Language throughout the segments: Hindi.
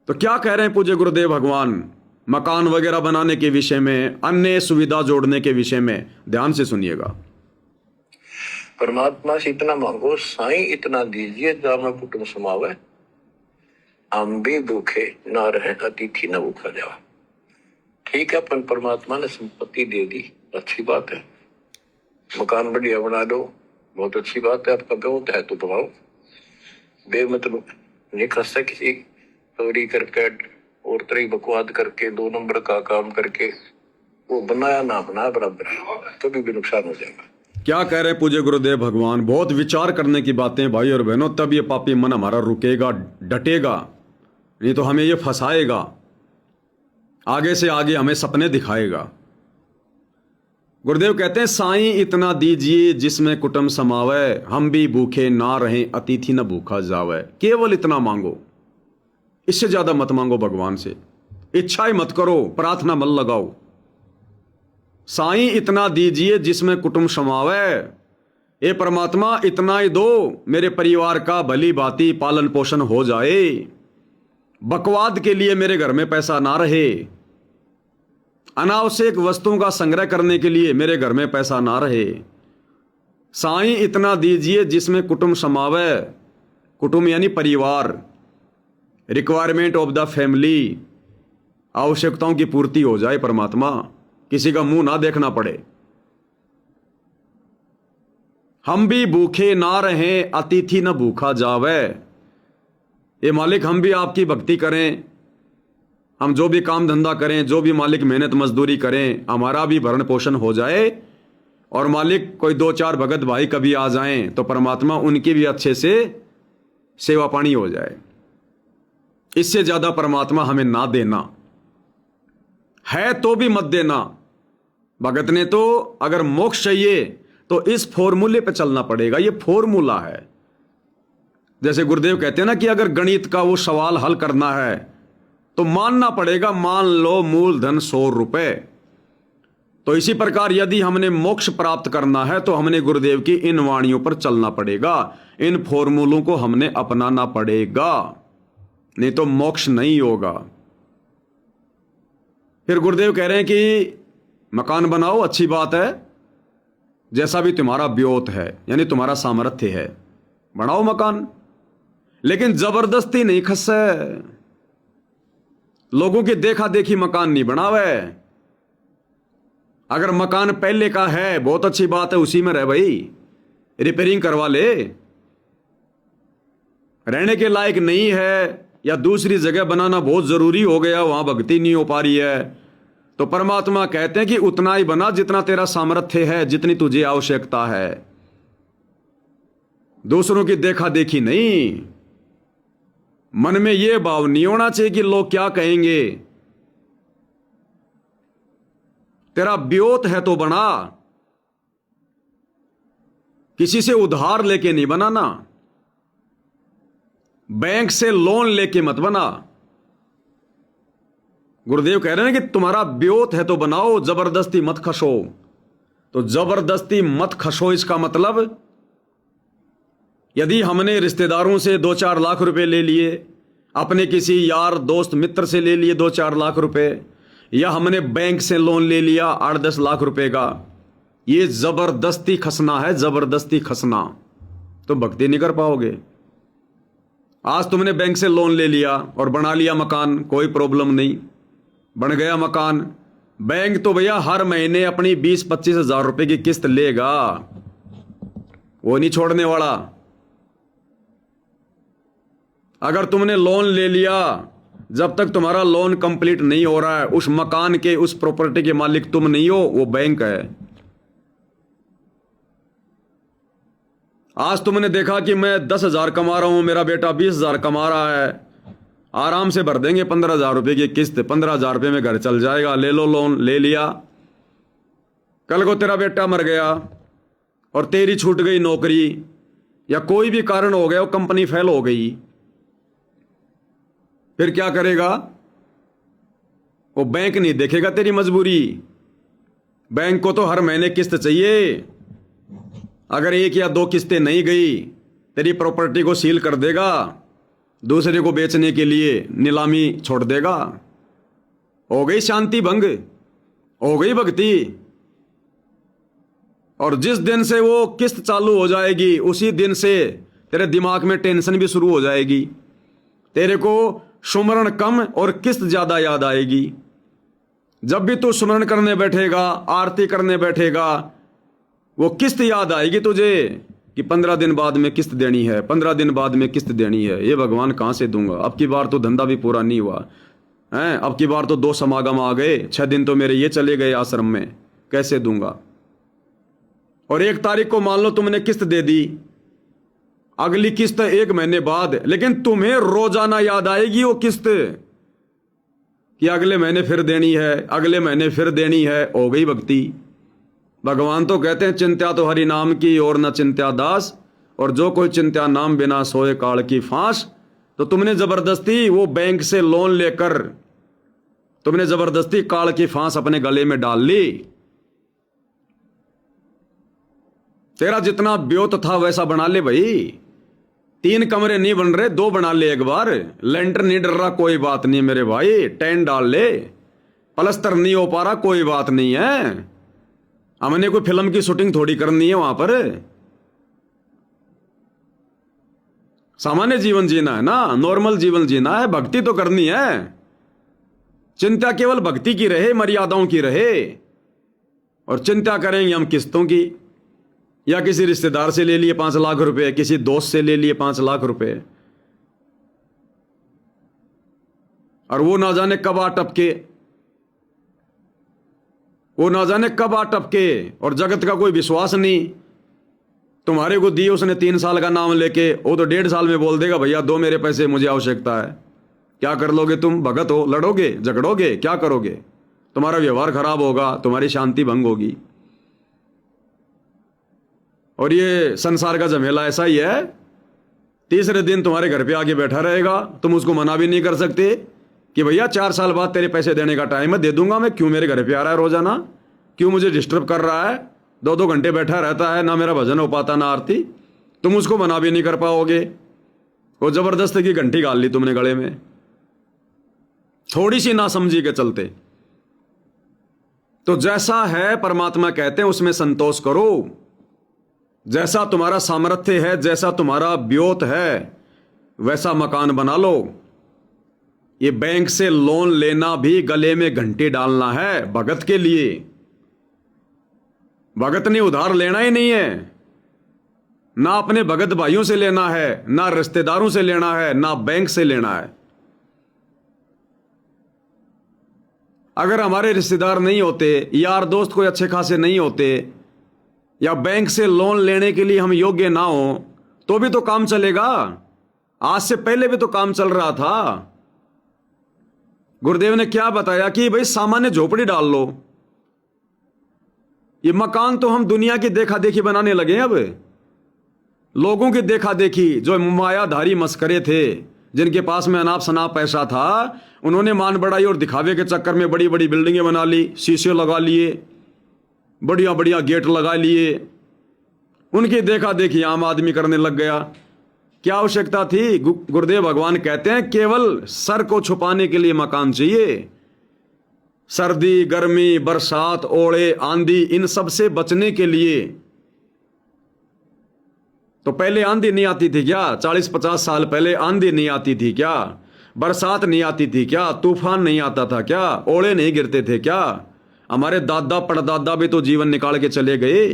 तो क्या कह रहे हैं पूज्य गुरुदेव भगवान मकान वगैरह बनाने के विषय में, अन्य सुविधा जोड़ने के विषय में? ध्यान से सुनिएगा। परमात्मा से इतना मांगो, साईं इतना दीजिए जामे कुटुंब समावे, हम भी भूखे ना रहे अतिथि न भूखा जावा। ठीक है, अपन परमात्मा ने संपत्ति दे दी, अच्छी बात है। मकान बढ़िया बना दो, बहुत अच्छी बात है। आपका बहुत है तो बनाओ, बेमतलब नहीं खस्ता किसी चोरी करके और तरह बकवाद करके 2 नंबर का काम करके वो बनाया ना बनाया बराबर, कभी भी नुकसान हो जाएगा। क्या कह रहे हैं पूज्य गुरुदेव भगवान? बहुत विचार करने की बातें भाई और बहनों, तब ये पापी मन हमारा रुकेगा, डटेगा, नहीं तो हमें ये फंसाएगा, आगे से आगे हमें सपने दिखाएगा। गुरुदेव कहते हैं साईं इतना दीजिए जिसमें कुटुंब समावे, हम भी भूखे ना रहें अतिथि न भूखा जावे। केवल इतना मांगो, इससे ज्यादा मत मांगो भगवान से। इच्छा ही मत करो, प्रार्थना मत लगाओ। साईं इतना दीजिए जिसमें कुटुंब समावे, ए परमात्मा इतना ही दो, मेरे परिवार का भली भांति पालन पोषण हो जाए, बकवाद के लिए मेरे घर में पैसा ना रहे, अनावश्यक वस्तुओं का संग्रह करने के लिए मेरे घर में पैसा ना रहे। साईं इतना दीजिए जिसमें कुटुंब समावे, कुटुंब यानी परिवार, रिक्वायरमेंट ऑफ द फैमिली, आवश्यकताओं की पूर्ति हो जाए परमात्मा, किसी का मुंह ना देखना पड़े। हम भी भूखे ना रहें अतिथि न भूखा जावे। ये मालिक हम भी आपकी भक्ति करें, हम जो भी काम धंधा करें, जो भी मालिक मेहनत मजदूरी करें, हमारा भी भरण पोषण हो जाए, और मालिक कोई 2-4 भगत भाई कभी आ जाएं तो परमात्मा उनकी भी अच्छे से सेवा पानी हो जाए। इससे ज्यादा परमात्मा हमें ना देना है तो भी मत देना। भगत ने तो अगर मोक्ष चाहिए तो इस फॉर्मूले पे चलना पड़ेगा, ये फॉर्मूला है। जैसे गुरुदेव कहते हैं ना कि अगर गणित का वो सवाल हल करना है तो मानना पड़ेगा, मान लो मूलधन 100 रुपए। तो इसी प्रकार यदि हमने मोक्ष प्राप्त करना है तो हमने गुरुदेव की इन वाणियों पर चलना पड़ेगा, इन फॉर्मूलों को हमने अपनाना पड़ेगा, नहीं तो मोक्ष नहीं होगा। फिर गुरुदेव कह रहे हैं कि मकान बनाओ, अच्छी बात है, जैसा भी तुम्हारा ब्योत है यानी तुम्हारा सामर्थ्य है, बनाओ मकान, लेकिन जबरदस्ती नहीं खसे। लोगों की देखा देखी मकान नहीं बनावे। अगर मकान पहले का है बहुत अच्छी बात है, उसी में रह भाई, रिपेयरिंग करवा ले। रहने के लायक नहीं है या दूसरी जगह बनाना बहुत जरूरी हो गया, वहां भक्ति नहीं हो पा रही है, तो परमात्मा कहते हैं कि उतना ही बना जितना तेरा सामर्थ्य है, जितनी तुझे आवश्यकता है। दूसरों की देखा देखी नहीं। मन में यह भाव नहीं होना चाहिए कि लोग क्या कहेंगे। तेरा ब्योत है तो बना, किसी से उधार लेके नहीं बनाना, बैंक से लोन लेके मत बना। गुरुदेव कह रहे हैं कि तुम्हारा ब्योत है तो बनाओ, जबरदस्ती मत खसो। तो जबरदस्ती मत खसो इसका मतलब, यदि हमने रिश्तेदारों से 2-4 लाख रुपए ले लिए, अपने किसी यार दोस्त मित्र से ले लिए 2-4 लाख रुपए, या हमने बैंक से लोन ले लिया 8-10 लाख रुपए का, ये जबरदस्ती खसना है, जबरदस्ती खसना, तो भक्ति नहीं कर पाओगे। आज तुमने बैंक से लोन ले लिया और बना लिया मकान, कोई प्रॉब्लम नहीं, बन गया मकान। बैंक तो भैया हर महीने अपनी 20-25 हजार रुपए की किस्त लेगा, वो नहीं छोड़ने वाला। अगर तुमने लोन ले लिया, जब तक तुम्हारा लोन कंप्लीट नहीं हो रहा है, उस मकान के, उस प्रॉपर्टी के मालिक तुम नहीं हो, वो बैंक है। आज तुमने देखा कि मैं 10,000 कमा रहा हूं, मेरा बेटा 20,000 कमा रहा है, आराम से भर देंगे 15,000 रुपए की किस्त, 15,000 रुपए में घर चल जाएगा, ले लो लोन, ले लिया। कल को तेरा बेटा मर गया और तेरी छूट गई नौकरी, या कोई भी कारण हो गया, वो कंपनी फेल हो गई, फिर क्या करेगा? वो बैंक नहीं देखेगा तेरी मजबूरी। बैंक को तो हर महीने किस्त चाहिए। अगर 1 या 2 किस्तें नहीं गई, तेरी प्रॉपर्टी को सील कर देगा, दूसरे को बेचने के लिए नीलामी छोड़ देगा। हो गई शांति भंग, हो गई भक्ति। और जिस दिन से वो किस्त चालू हो जाएगी उसी दिन से तेरे दिमाग में टेंशन भी शुरू हो जाएगी। तेरे को सुमरण कम और किस्त ज्यादा याद आएगी। जब भी तू सुमरण करने बैठेगा, आरती करने बैठेगा, वो किस्त याद आएगी तुझे कि 15 दिन बाद में किस्त देनी है, 15 दिन बाद में किस्त देनी है। ये भगवान कहां से दूंगा? अब की बार तो धंधा भी पूरा नहीं हुआ है, अब की बार तो 2 समागम आ गए, 6 दिन तो मेरे ये चले गए आश्रम में, कैसे दूंगा? और 1 तारीख को मान लो तुमने किस्त दे दी, अगली किस्त 1 महीने बाद, लेकिन तुम्हें रोजाना याद आएगी वो किस्त कि अगले महीने फिर देनी है, अगले महीने फिर देनी है। हो गई भक्ति। भगवान तो कहते हैं चिंत्या तो हरि नाम की और न चिंत्या दास, और जो कोई चिंत्या नाम बिना सोए काल की फांस। तो तुमने जबरदस्ती वो बैंक से लोन लेकर तुमने जबरदस्ती काल की फांस अपने गले में डाल ली। तेरा जितना ब्योत था वैसा बना ले भाई। 3 कमरे नहीं बन रहे, 2 बना ले एक बार। लेंटर नहीं डर रहा, कोई बात नहीं मेरे भाई, टेन डाल ले। पलस्तर नहीं हो पा रहा, कोई बात नहीं है। हमने कोई फिल्म की शूटिंग थोड़ी करनी है वहां पर। सामान्य जीवन जीना है ना, नॉर्मल जीवन जीना है, भक्ति तो करनी है। चिंता केवल भक्ति की रहे, मर्यादाओं की रहे। और चिंता करेंगे हम किस्तों की, या किसी रिश्तेदार से ले लिए 5 लाख रुपए, किसी दोस्त से ले लिए 5 लाख रुपए, और वो ना जाने कब आ टपके, वो ना जाने कब आ टपके। और जगत का कोई विश्वास नहीं। तुम्हारे को दिए उसने 3 साल का नाम लेके, वो तो 1.5 साल में बोल देगा भैया दो मेरे पैसे, मुझे आवश्यकता है। क्या कर लोगे तुम? भगत हो, लड़ोगे, झगड़ोगे, क्या करोगे? तुम्हारा व्यवहार खराब होगा, तुम्हारी शांति भंग होगी। और ये संसार का झमेला ऐसा ही है। तीसरे दिन तुम्हारे घर पे आके बैठा रहेगा, तुम उसको मना भी नहीं कर सकते कि भैया 4 साल बाद तेरे पैसे देने का टाइम है, दे दूंगा मैं, क्यों मेरे घर पे आ रहा है रोजाना, क्यों मुझे डिस्टर्ब कर रहा है, 2-2 घंटे बैठा रहता है, ना मेरा भजन हो पाता ना आरती। तुम उसको मना भी नहीं कर पाओगे। वो जबरदस्ती की घंटी गाल ली तुमने गले में, थोड़ी सी ना समझी के चलते। तो जैसा है परमात्मा कहते हैं उसमें संतोष करो। जैसा तुम्हारा सामर्थ्य है, जैसा तुम्हारा ब्योत है, वैसा मकान बना लो। ये बैंक से लोन लेना भी गले में घंटी डालना है भगत के लिए। भगत ने उधार लेना ही नहीं है, ना अपने भगत भाइयों से लेना है, ना रिश्तेदारों से लेना है, ना बैंक से लेना है। अगर हमारे रिश्तेदार नहीं होते, यार दोस्त कोई अच्छे खासे नहीं होते, या बैंक से लोन लेने के लिए हम योग्य ना हो, तो भी तो काम चलेगा। आज से पहले भी तो काम चल रहा था। गुरुदेव ने क्या बताया कि भाई सामान्य झोपड़ी डाल लो। ये मकान तो हम दुनिया की देखा देखी बनाने लगे हैं। अब लोगों की देखा देखी, जो मायाधारी मस्करे थे, जिनके पास में अनाप शनाप पैसा था, उन्होंने मान बढ़ाई और दिखावे के चक्कर में बड़ी बड़ी बिल्डिंगें बना ली, शीशे लगा लिए, बढ़िया बढ़िया गेट लगा लिए। उनकी देखा देखी आम आदमी करने लग गया। क्या आवश्यकता थी? गुरुदेव भगवान कहते हैं केवल सर को छुपाने के लिए मकान चाहिए। सर्दी, गर्मी, बरसात, ओले, आंधी, इन सब से बचने के लिए। तो पहले आंधी नहीं आती थी क्या? 40-50 साल पहले आंधी नहीं आती थी क्या? बरसात नहीं आती थी क्या? तूफान नहीं आता था क्या? ओले नहीं गिरते थे क्या? हमारे दादा परदादा भी तो जीवन निकाल के चले गए।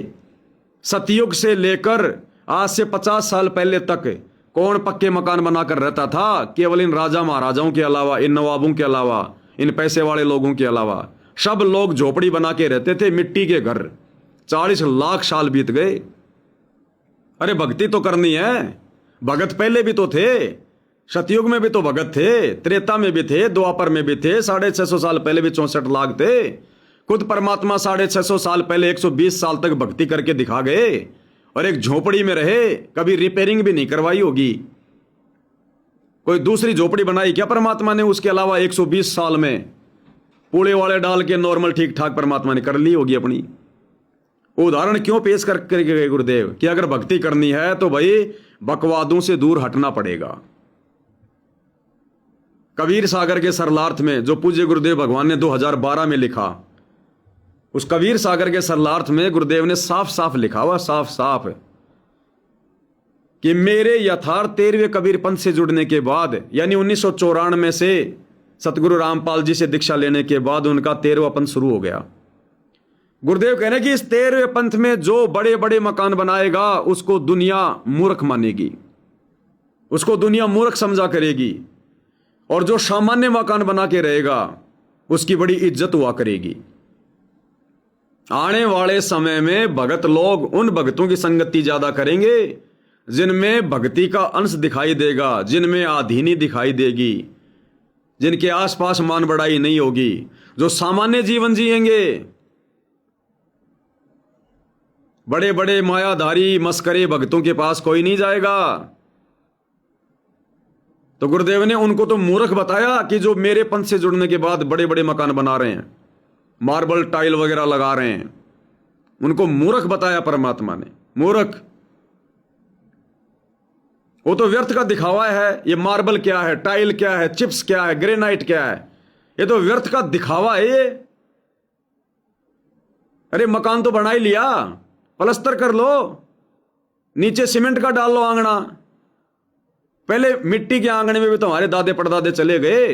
सतयुग से लेकर आज से 50 साल पहले तक कौन पक्के मकान बनाकर रहता था? केवल इन राजा महाराजाओं के अलावा, इन नवाबों के अलावा, इन पैसे वाले लोगों के अलावा सब लोग झोपड़ी बना के रहते थे, मिट्टी के घर। 40 लाख साल बीत गए। अरे भक्ति तो करनी है। भगत पहले भी तो थे, सतयुग में भी तो भगत थे, त्रेता में भी थे, द्वापर में भी थे, 650 साल पहले भी 64 लाख थे। खुद परमात्मा 650 साल पहले 120 साल तक भक्ति करके दिखा गए, और एक झोपड़ी में रहे, कभी रिपेयरिंग भी नहीं करवाई होगी। कोई दूसरी झोपड़ी बनाई क्या परमात्मा ने? उसके अलावा 120 साल में पूड़े वाले डाल के नॉर्मल ठीक ठाक परमात्मा ने कर ली होगी अपनी। उदाहरण क्यों पेश करके गए गुरुदेव कि अगर भक्ति करनी है तो भाई बकवादों से दूर हटना पड़ेगा। कबीर सागर के सरलार्थ में, जो पूज्य गुरुदेव भगवान ने 2012 में लिखा, उस कबीर सागर के सरलार्थ में गुरुदेव ने साफ साफ लिखा हुआ, साफ साफ, कि मेरे यथार्थ 13वें कबीर पंथ से जुड़ने के बाद, यानी 1994 से सतगुरु रामपाल जी से दीक्षा लेने के बाद उनका 13वां पंथ शुरू हो गया। गुरुदेव कह रहे हैं कि इस 13वें पंथ में जो बड़े बड़े मकान बनाएगा उसको दुनिया मूर्ख मानेगी, उसको दुनिया मूर्ख समझा करेगी, और जो सामान्य मकान बना के रहेगा उसकी बड़ी इज्जत हुआ करेगी। आने वाले समय में भगत लोग उन भगतों की संगति ज्यादा करेंगे जिनमें भक्ति का अंश दिखाई देगा, जिनमें आधीनी दिखाई देगी, जिनके आसपास मान बढ़ाई नहीं होगी, जो सामान्य जीवन जिएंगे। बड़े बड़े मायाधारी मस्करे भक्तों के पास कोई नहीं जाएगा। तो गुरुदेव ने उनको तो मूर्ख बताया कि जो मेरे पंथ से जुड़ने के बाद बड़े बड़े मकान बना रहे हैं, मार्बल टाइल वगैरह लगा रहे हैं, उनको मूर्ख बताया परमात्मा ने। मूर्ख, वो तो व्यर्थ का दिखावा है। ये मार्बल क्या है, टाइल क्या है, चिप्स क्या है, ग्रेनाइट क्या है, ये तो व्यर्थ का दिखावा है ये। अरे मकान तो बना ही लिया, प्लास्टर कर लो, नीचे सीमेंट का डाल लो आंगना। पहले मिट्टी के आंगने में भी तो हमारे दादे परदादे चले गए।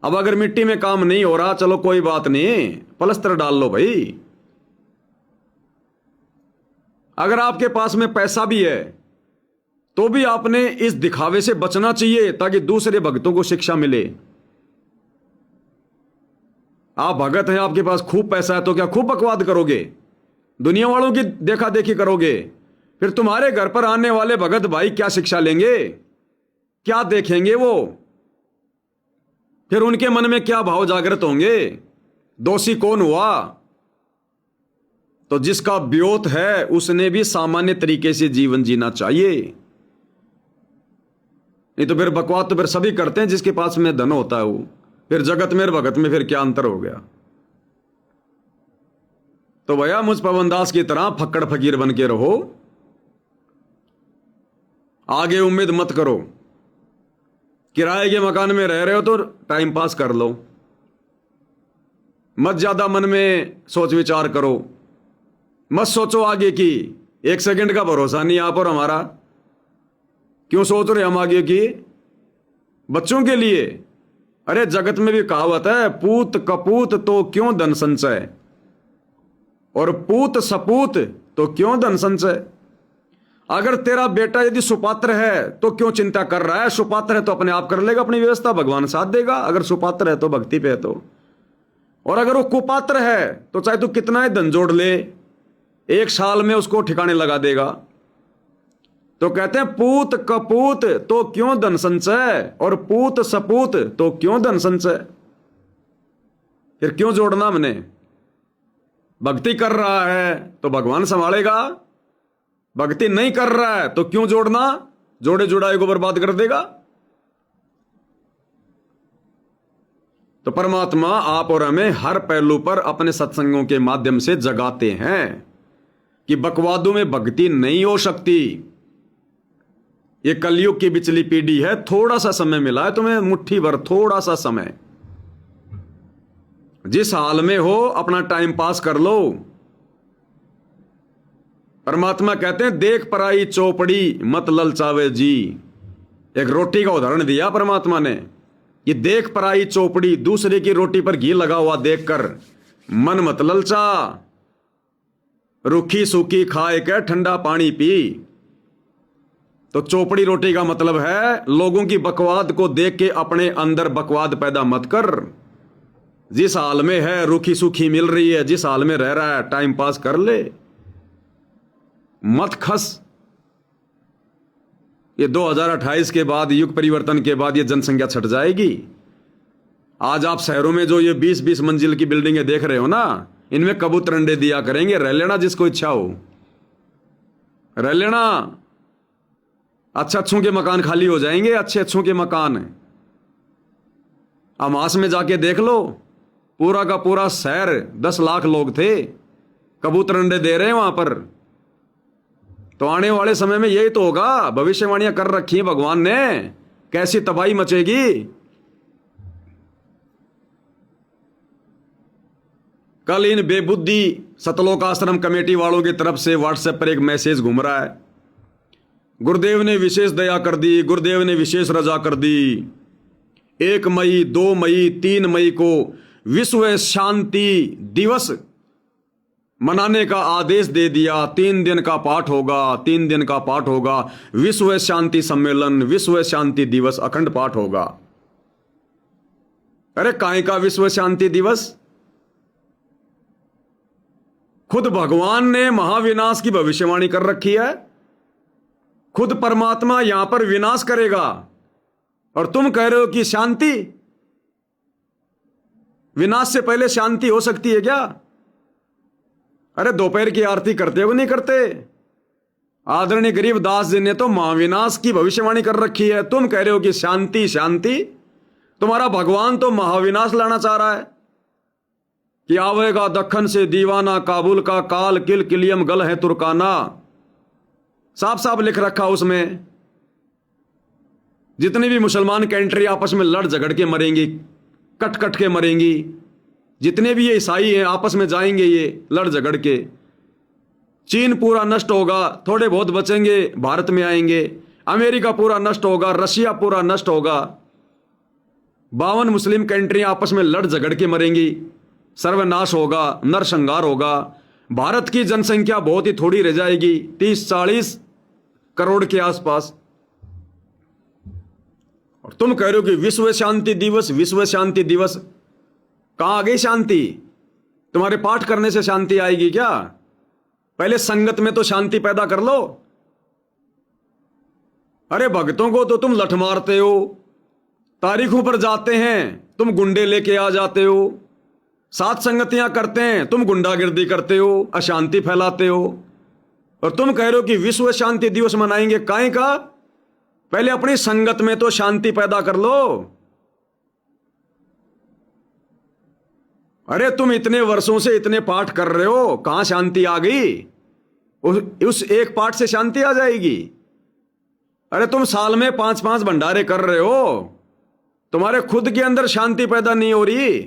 अब अगर मिट्टी में काम नहीं हो रहा, चलो कोई बात नहीं, प्लास्टर डाल लो भाई। अगर आपके पास में पैसा भी है तो भी आपने इस दिखावे से बचना चाहिए ताकि दूसरे भक्तों को शिक्षा मिले। आप भगत हैं, आपके पास खूब पैसा है, तो क्या खूब बकवाद करोगे, दुनिया वालों की देखा देखी करोगे? फिर तुम्हारे घर पर आने वाले भगत भाई क्या शिक्षा लेंगे, क्या देखेंगे वो? फिर उनके मन में क्या भाव जागृत होंगे? दोषी कौन हुआ? तो जिसका ब्योत है उसने भी सामान्य तरीके से जीवन जीना चाहिए। नहीं तो फिर बकवाद तो फिर सभी करते हैं जिसके पास में धन होता है वो। फिर जगत में और भगत में फिर क्या अंतर हो गया? तो भैया मुझ पवन दास की तरह फक्कड़ फकीर बन के रहो, आगे उम्मीद मत करो। किराए के मकान में रह रहे हो तो टाइम पास कर लो, मत ज्यादा मन में सोच विचार करो, मत सोचो आगे की। एक सेकंड का भरोसा नहीं आप और हमारा। क्यों सोच रहे हम आगे की? बच्चों के लिए। अरे जगत में भी कहावत है, पूत कपूत तो क्यों धन संचय, और पूत सपूत तो क्यों धन संचय। अगर तेरा बेटा यदि सुपात्र है तो क्यों चिंता कर रहा है? सुपात्र है तो अपने आप कर लेगा अपनी व्यवस्था, भगवान साथ देगा। अगर सुपात्र है तो भक्ति पे है तो। और अगर वो कुपात्र है तो चाहे तू कितना ही धन जोड़ ले, एक साल में उसको ठिकाने लगा देगा। तो कहते हैं पूत कपूत तो क्यों धन संचय, और पूत सपूत तो क्यों धन संचय। फिर क्यों जोड़ना हमने? भक्ति कर रहा है तो भगवान संभालेगा, भक्ति नहीं कर रहा है तो क्यों जोड़ना? जोड़े जुड़ाए को बर्बाद कर देगा। तो परमात्मा आप और हमें हर पहलू पर अपने सत्संगों के माध्यम से जगाते हैं कि बकवादों में भक्ति नहीं हो सकती। ये कलयुग की बिचली पीढ़ी है, थोड़ा सा समय मिला है तुम्हें, मुट्ठी भर थोड़ा सा समय। जिस हाल में हो अपना टाइम पास कर लो। परमात्मा कहते हैं देख पराई चौपड़ी मत ललचावे जी। एक रोटी का उदाहरण दिया परमात्मा ने कि देख पराई चौपड़ी, दूसरे की रोटी पर घी लगा हुआ देखकर मन मत ललचा। रूखी सूखी खाए के ठंडा पानी पी। तो चौपड़ी रोटी का मतलब है लोगों की बकवाद को देख के अपने अंदर बकवाद पैदा मत कर। जिस हाल में है, रूखी सूखी मिल रही है, जिस हाल में रह रहा है, टाइम पास कर ले, मत खस। ये 2028 के बाद, युग परिवर्तन के बाद ये जनसंख्या छट जाएगी। आज आप शहरों में जो ये 20-20 मंजिल की बिल्डिंगें देख रहे हो ना, इनमें कबूतर अंडे दिया करेंगे। रह लेना जिसको इच्छा हो, रह लेना। अच्छे के मकान खाली हो जाएंगे, अच्छे के मकान। अमास में जाके देख लो, पूरा का पूरा शहर 10 लाख लोग थे, कबूतर अंडे दे रहे हैं वहां पर। तो आने वाले समय में यही तो होगा, भविष्यवाणियां कर रखी है भगवान ने। कैसी तबाही मचेगी। कल इन बेबुद्धि सतलोक आश्रम कमेटी वालों की तरफ से व्हाट्सएप पर एक मैसेज घूम रहा है, गुरुदेव ने विशेष दया कर दी, गुरुदेव ने विशेष रजा कर दी। 1 मई 2 मई 3 मई को विश्व शांति दिवस मनाने का आदेश दे दिया। 3 दिन का पाठ होगा, 3 दिन का पाठ होगा, विश्व शांति सम्मेलन, विश्व शांति दिवस अखंड पाठ होगा। अरे काहे का विश्व शांति दिवस? खुद भगवान ने महाविनाश की भविष्यवाणी कर रखी है, खुद परमात्मा यहां पर विनाश करेगा और तुम कह रहे हो कि शांति। विनाश से पहले शांति हो सकती है क्या? अरे दोपहर की आरती करते हो नहीं करते? आदरणीय गरीबदास जी ने तो महाविनाश की भविष्यवाणी कर रखी है, तुम कह रहे हो कि शांति शांति। तुम्हारा भगवान तो महाविनाश लाना चाह रहा है कि आवेगा दक्खन से दीवाना, काबुल का काल, किल किलियम गल है तुर्काना। साफ साफ लिख रखा उसमें। जितनी भी मुसलमान कंट्री आपस में लड़ झगड़ के मरेंगी, कट कट के मरेंगी, जितने भी ये ईसाई हैं आपस में जाएंगे ये लड़ झगड़ के। चीन पूरा नष्ट होगा, थोड़े बहुत बचेंगे भारत में आएंगे। अमेरिका पूरा नष्ट होगा, रशिया पूरा नष्ट होगा। 52 मुस्लिम कंट्री आपस में लड़ झगड़ के मरेंगी, सर्वनाश होगा, नरसंहार होगा। भारत की जनसंख्या बहुत ही थोड़ी रह जाएगी, 30-40 करोड़ के आसपास। और तुम कह रहे हो कि विश्व शांति दिवस, विश्व शांति दिवस। कहां आ गई शांति? तुम्हारे पाठ करने से शांति आएगी क्या? पहले संगत में तो शांति पैदा कर लो। अरे भक्तों को तो तुम लठ मारते हो, तारीखों पर जाते हैं तुम गुंडे लेके आ जाते हो, साथ संगतियां करते हैं तुम गुंडागिर्दी करते हो, अशांति फैलाते हो। और तुम कह रहे हो कि विश्व शांति दिवस मनाएंगे। काहे का? पहले अपनी संगत में तो शांति पैदा कर लो। अरे तुम इतने वर्षों से इतने पाठ कर रहे हो, कहां शांति आ गई? उस एक पाठ से शांति आ जाएगी? अरे तुम साल में 5-5 भंडारे कर रहे हो, तुम्हारे खुद के अंदर शांति पैदा नहीं हो रही।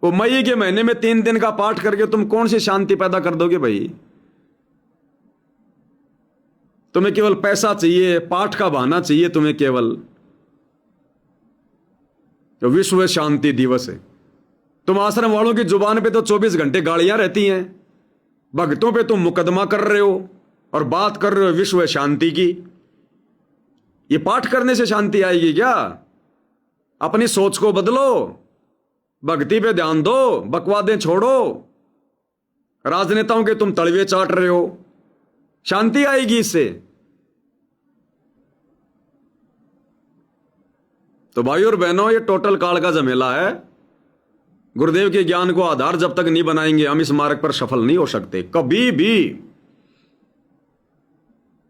वो मई के महीने में 3 दिन का पाठ करके तुम कौन सी शांति पैदा कर दोगे भाई? तुम्हें केवल पैसा चाहिए, पाठ का बहाना चाहिए तुम्हें केवल। तो विश्व शांति दिवस है, तुम आश्रम वालों की जुबान पे तो 24 घंटे गालियां रहती हैं, भक्तों पे तुम मुकदमा कर रहे हो और बात कर रहे हो विश्व शांति की। ये पाठ करने से शांति आएगी क्या? अपनी सोच को बदलो, भक्ति पे ध्यान दो, बकवादें छोड़ो। राजनेताओं के तुम तलवे चाट रहे हो, शांति आएगी इससे? तो भाइयों और बहनों, ये टोटल काल का झमेला है। गुरुदेव के ज्ञान को आधार जब तक नहीं बनाएंगे हम इस मार्ग पर सफल नहीं हो सकते कभी भी।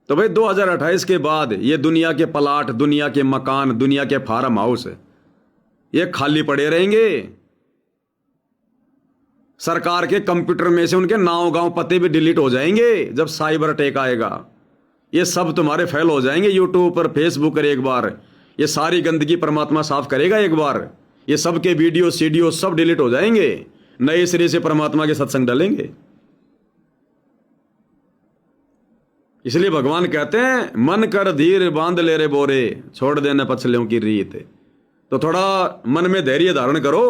तो भाई 2028 के बाद ये दुनिया के प्लाट, दुनिया के मकान, दुनिया के फार्म हाउस ये खाली पड़े रहेंगे। सरकार के कंप्यूटर में से उनके नाम गांव पते भी डिलीट हो जाएंगे जब साइबर अटैक आएगा। ये सब तुम्हारे फेल हो जाएंगे यूट्यूब पर, फेसबुक पर। एक बार ये सारी गंदगी परमात्मा साफ करेगा, एक बार ये सब के वीडियो सीडियो सब डिलीट हो जाएंगे, नए सिरे से परमात्मा के सत्संग डालेंगे। इसलिए भगवान कहते हैं मन कर धीर बांध ले रे बोरे, छोड़ देना पछलियों की रीत। तो थोड़ा मन में धैर्य धारण करो।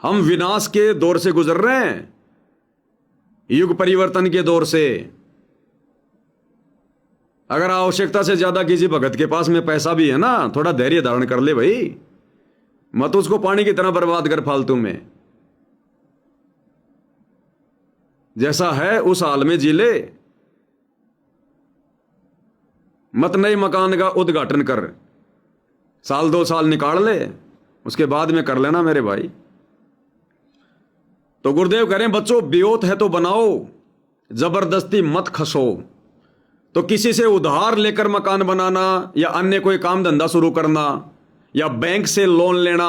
हम विनाश के दौर से गुजर रहे हैं, युग परिवर्तन के दौर से। अगर आवश्यकता से ज्यादा किसी भगत के पास में पैसा भी है ना, थोड़ा धैर्य धारण कर ले भाई, मत उसको पानी की तरह बर्बाद कर फालतू में। जैसा है उस हाल में जी ले, मत नए मकान का उद्घाटन कर, 1-2 साल निकाल ले, उसके बाद में कर लेना मेरे भाई। तो गुरुदेव कह रहे हैं बच्चों, ब्योत है तो बनाओ, जबरदस्ती मत खसो। तो किसी से उधार लेकर मकान बनाना या अन्य कोई काम धंधा शुरू करना या बैंक से लोन लेना,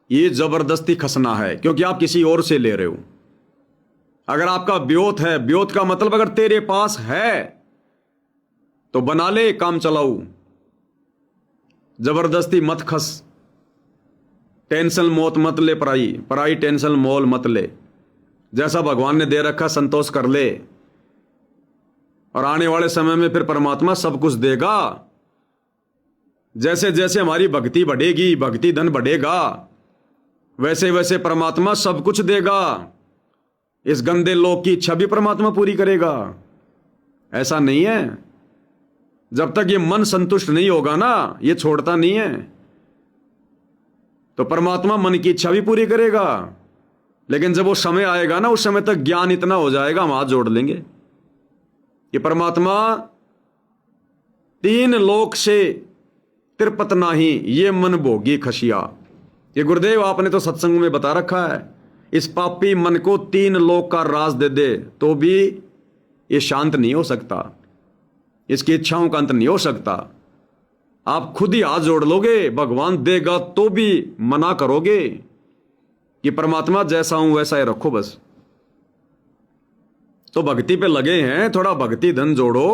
ये जबरदस्ती खसना है, क्योंकि आप किसी और से ले रहे हो। अगर आपका ब्योत है, ब्योत का मतलब अगर तेरे पास है तो बना ले, काम चलाऊ। जबरदस्ती मत खस, टेंशन मौत मत ले, पराई पराई टेंशन मोल मत ले। जैसा भगवान ने दे रखा संतोष कर ले, और आने वाले समय में फिर परमात्मा सब कुछ देगा। जैसे जैसे हमारी भक्ति बढ़ेगी, भक्ति धन बढ़ेगा, वैसे वैसे परमात्मा सब कुछ देगा। इस गंदे लोक की इच्छा भी परमात्मा पूरी करेगा। ऐसा नहीं है, जब तक ये मन संतुष्ट नहीं होगा ना, ये छोड़ता नहीं है, तो परमात्मा मन की इच्छा भी पूरी करेगा। लेकिन जब वो समय आएगा ना, उस समय तक ज्ञान इतना हो जाएगा, हम हाथ जोड़ लेंगे कि परमात्मा तीन लोक से तिरपत नाही, ये मन भोगी खशिया। ये गुरुदेव आपने तो सत्संग में बता रखा है, इस पापी मन को तीन लोक का राज दे दे तो भी ये शांत नहीं हो सकता, इसकी इच्छाओं का अंत नहीं हो सकता। आप खुद ही हाथ जोड़ लोगे, भगवान देगा तो भी मना करोगे कि परमात्मा जैसा हूं वैसा ही रखो बस। तो भक्ति पे लगे हैं, थोड़ा भक्ति धन जोड़ो,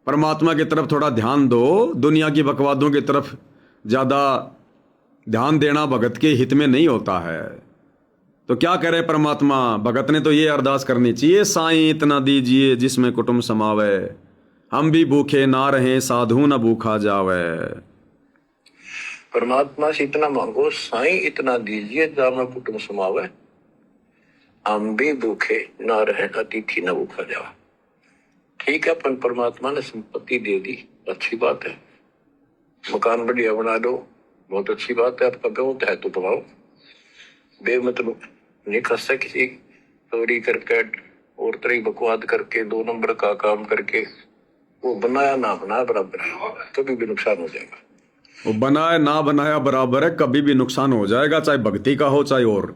परमात्मा की तरफ थोड़ा ध्यान दो। दुनिया की बकवादों की तरफ ज्यादा ध्यान देना भगत के हित में नहीं होता है। तो क्या करे परमात्मा, भगत ने तो ये अरदास करनी चाहिए, साईं इतना दीजिए जिसमें कुटुंब समावे, हम भी भूखे ना रहें साधु न भूखा जावे। परमात्मा से इतना मांगो, साईं इतना दीजिए जामे कुटुंब समावे, हम भी भूखे ना रहे अतिथि न भूखा जावा। ठीक है, अपन परमात्मा ने संपत्ति दे दी, अच्छी बात है, मकान बढ़िया बना दो, बहुत अच्छी बात है। आपका बहुत है तो बनाओ, बेमतलब नहीं कर सकते किसी चोरी करके और तरह बकवाद करके 2 नंबर का काम करके। वो बनाया ना बनाया बराबर है, कभी भी नुकसान हो जाएगा। वो बनाया ना बनाया बराबर है, कभी भी नुकसान हो जाएगा, चाहे भक्ति का हो चाहे और।